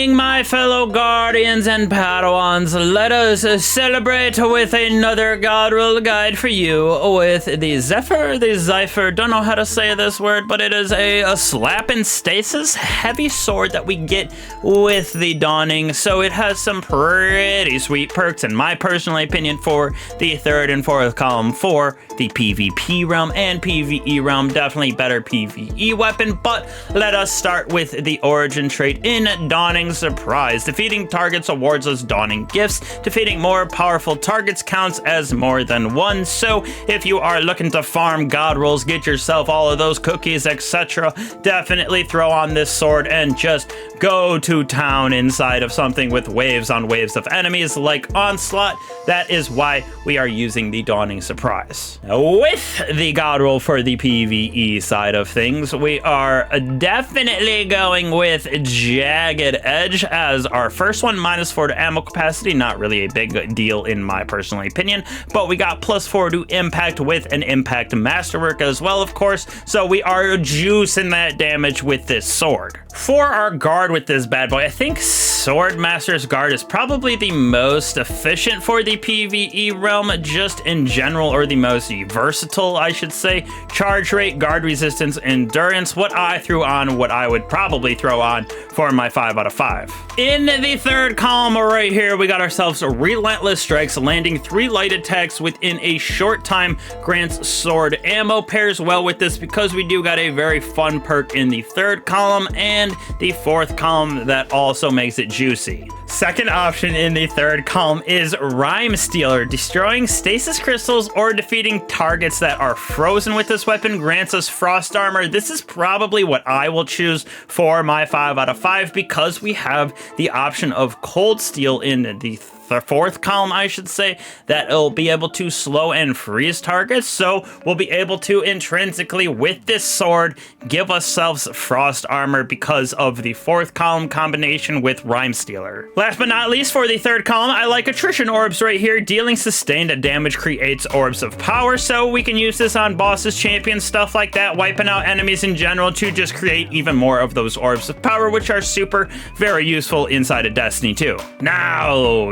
evening, my fellow Guardians and Padawans. Let us celebrate with another God Rule guide for you with the Zephyr, don't know how to say this word, but it is a slapping stasis heavy sword that we get with the Dawning. So it has some pretty sweet perks, in my personal opinion, for the third and fourth column for the PvP realm and PvE realm. Definitely better PvE weapon, but let us start with the origin trait in Dawning Surprise. Defeating targets awards us Dawning gifts. Defeating more powerful targets counts as more than one. So if you are looking to farm god rolls, get yourself all of those cookies, etc., definitely throw on this sword and just go to town inside of something with waves on waves of enemies like Onslaught. That is why we are using the Dawning Surprise. With the god roll for the PvE side of things, we are definitely going with Jagged Edge as our first one. -4 to ammo capacity, not really a big deal in my personal opinion, but we got +4 to impact with an impact masterwork as well, of course, so we are juicing that damage with this sword. For our guard with this bad boy, I think Swordmaster's Guard is probably the most efficient for the PvE realm, just in general, or the most versatile, I should say. Charge rate, guard resistance, endurance, what I threw on, what I would probably throw on for my 5 out of 5. In the third column right here, we got ourselves Relentless Strikes, landing 3 light attacks within a short time, grants sword ammo. Pairs well with this because we do got a very fun perk in the third column and the fourth column that also makes it juicy. Second option in the third column is Rhyme Stealer. Destroying stasis crystals or defeating targets that are frozen with this weapon grants us frost armor. This is probably what I will choose for my 5 out of 5 because we have the option of Cold Steel in the fourth column, I should say, that it'll be able to slow and freeze targets. So we'll be able to intrinsically, with this sword, give ourselves frost armor because of the fourth column combination with Rhyme Stealer. Last but not least, for the third column, I like Attrition Orbs right here. Dealing sustained damage creates orbs of power, so we can use this on bosses, champions, stuff like that, wiping out enemies in general to just create even more of those orbs of power, which are super, very useful inside of Destiny 2. Now,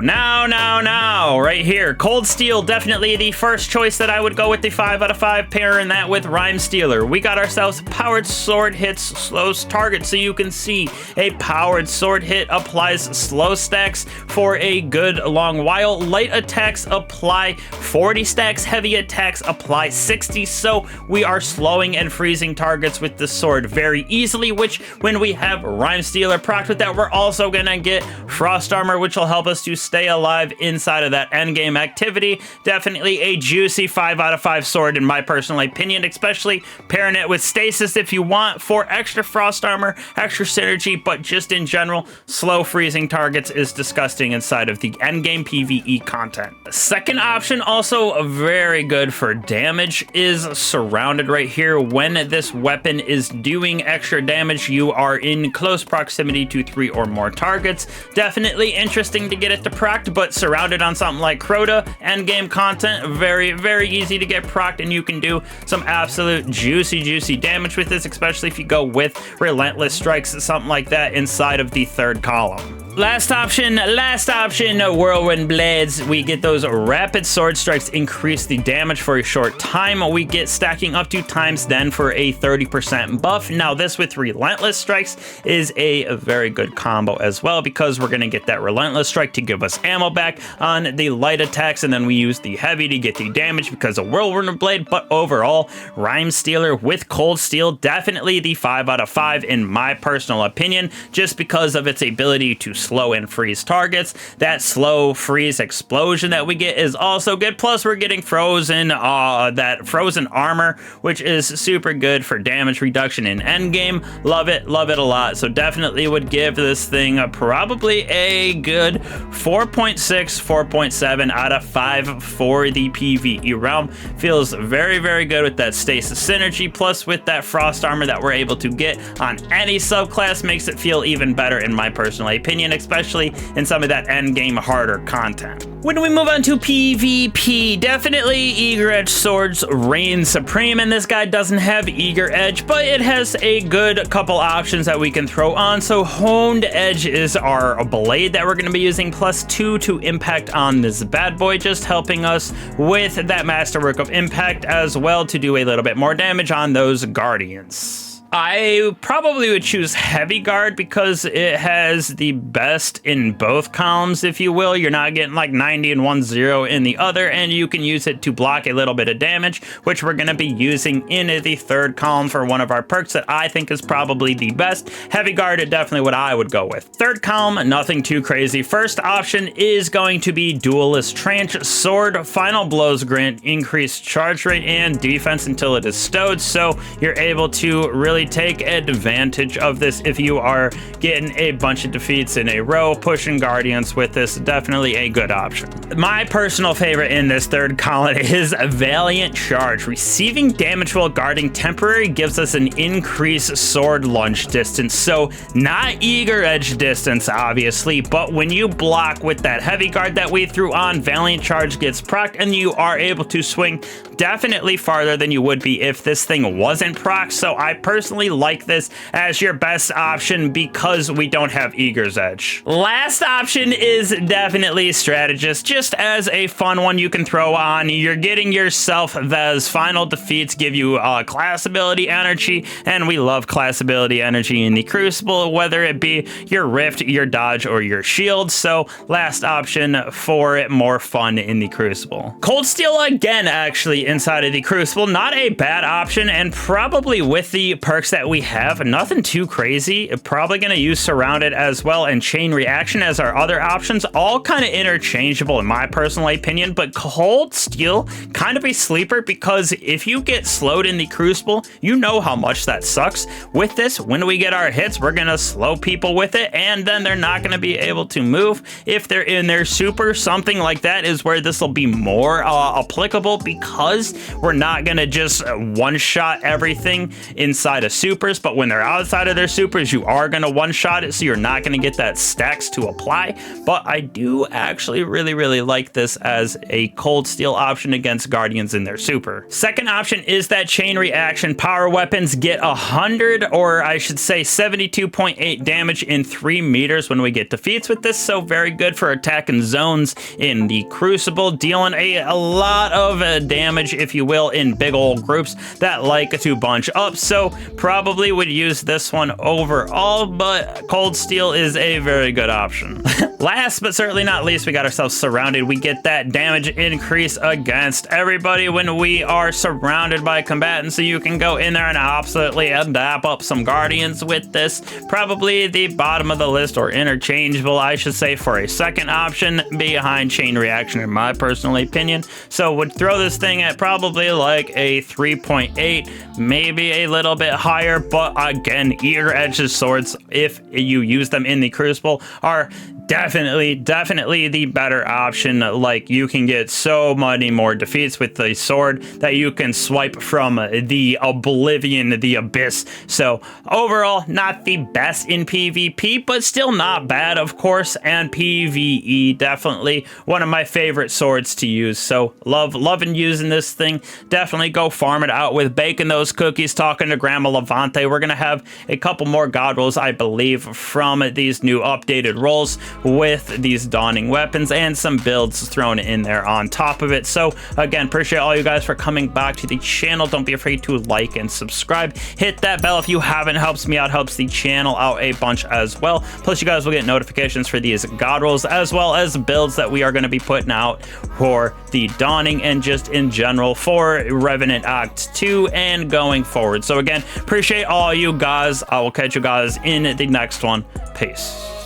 right here, Cold Steel, definitely the first choice that I would go with the 5 out of 5, pairing that with Rhyme Stealer. We got ourselves Powered Sword hits slows target, so you can see a Powered Sword hit applies slow stacks for a good long while. Light attacks apply 40 stacks, heavy attacks apply 60, so we are slowing and freezing targets with the sword very easily, which when we have Rhyme Stealer procced with that, we're also gonna get Frost Armor, which will help us to stay alive inside of that endgame activity. Definitely a juicy 5 out of 5 sword in my personal opinion, especially pairing it with Stasis if you want for extra frost armor, extra synergy, but just in general, slow freezing targets is disgusting inside of the endgame PvE content. Second option, also very good for damage, is Surrounded right here. When this weapon is doing extra damage, you are in close proximity to 3 or more targets. Definitely interesting to get it to proc, but surrounded on something like Crota, endgame content, very, very easy to get procced, and you can do some absolute juicy damage with this, especially if you go with Relentless Strikes, something like that inside of the third column. Last option, Whirlwind Blades. We get those rapid sword strikes, increase the damage for a short time. We get stacking up to times 10 for a 30% buff. Now this with Relentless Strikes is a very good combo as well, because we're gonna get that Relentless Strike to give us ammo back on the light attacks, and then we use the heavy to get the damage because of Whirlwind Blade. But overall, Rhyme Stealer with Cold Steel, definitely the 5 out of 5 in my personal opinion, just because of its ability to slow and freeze targets. That slow freeze explosion that we get is also good. Plus we're getting that frozen armor, which is super good for damage reduction in endgame. Love it a lot. So definitely would give this thing probably a good 4.6, 4.7 out of 5 for the PvE realm. Feels very, very good with that stasis synergy, plus with that frost armor that we're able to get on any subclass, makes it feel even better in my personal opinion. opinion, especially in some of that end game harder content. When we move on to PvP, definitely Eager Edge Swords reign supreme, and this guy doesn't have Eager Edge, but it has a good couple options that we can throw on. So Honed Edge is our blade that we're going to be using, +2 to impact on this bad boy, just helping us with that masterwork of impact as well to do a little bit more damage on those guardians. I probably would choose Heavy Guard because it has the best in both columns, if you will. You're not getting like 90 in one, 0 in the other, and you can use it to block a little bit of damage, which we're going to be using in the third column for one of our perks that I think is probably the best. Heavy Guard is definitely what I would go with. Third column, nothing too crazy. First option is going to be Duelist Tranche Sword. Final blows grant increased charge rate and defense until it is stowed, so you're able to really take advantage of this if you are getting a bunch of defeats in a row. Pushing guardians with this, definitely a good option. My personal favorite in this third column is Valiant Charge. Receiving damage while guarding temporary gives us an increased sword lunge distance, so not Eager Edge distance obviously, but when you block with that Heavy Guard that we threw on, Valiant Charge gets procced and you are able to swing definitely farther than you would be if this thing wasn't procced. So I personally like this as your best option because we don't have Eager's Edge. Last option is definitely Strategist, just as a fun one you can throw on. You're getting yourself those final defeats, give you class ability energy, and we love class ability energy in the Crucible, whether it be your Rift, your Dodge, or your Shield. So last option for it, more fun in the Crucible. Cold Steel again, actually, inside of the Crucible, not a bad option, and probably with the perks that we have, nothing too crazy. Probably going to use Surrounded as well and Chain Reaction as our other options, all kind of interchangeable in my personal opinion, but Cold Steel kind of a sleeper because if you get slowed in the Crucible, you know how much that sucks. With this, when we get our hits, we're going to slow people with it, and then they're not going to be able to move. If they're in their super, something like that is where this will be more applicable because we're not going to just one-shot everything inside of supers, but when they're outside of their supers, you are going to one-shot it, so you're not going to get that stacks to apply. But I do actually really like this as a Cold Steel option against Guardians in their super. Second option is that Chain Reaction. Power weapons get 100, or I should say 72.8 damage in 3 meters when we get defeats with this, so very good for attacking zones in the Crucible, dealing a lot of damage, if you will, in big old groups that like to bunch up. So probably would use this one overall, but Cold Steel is a very good option. Last but certainly not least, we got ourselves Surrounded. We get that damage increase against everybody when we are surrounded by combatants, so you can go in there and absolutely dap up some guardians with this. Probably the bottom of the list, or interchangeable I should say, for a second option behind Chain Reaction in my personal opinion. So would throw this thing at probably like a 3.8, maybe a little bit higher, but again, Eager Edge Swords, if you use them in the Crucible, are definitely the better option. Like, you can get so many more defeats with the sword that you can swipe from the oblivion, the abyss. So overall, not the best in PvP, but still not bad, of course. And PvE, definitely one of my favorite swords to use. So loving using this thing. Definitely go farm it out with baking those cookies, talking to Grandma Levante. We're gonna have a couple more god rolls, I believe, from these new updated rolls with these dawning weapons and some builds thrown in there on top of it. So again, appreciate all you guys for coming back to the channel. Don't be afraid to like and subscribe. Hit that bell if you haven't. Helps me out, helps the channel out a bunch as well. Plus, you guys will get notifications for these god rolls as well as builds that we are going to be putting out for the dawning and just in general for Revenant Act 2 and going forward. So again, appreciate all you guys. I will catch you guys in the next one. Peace.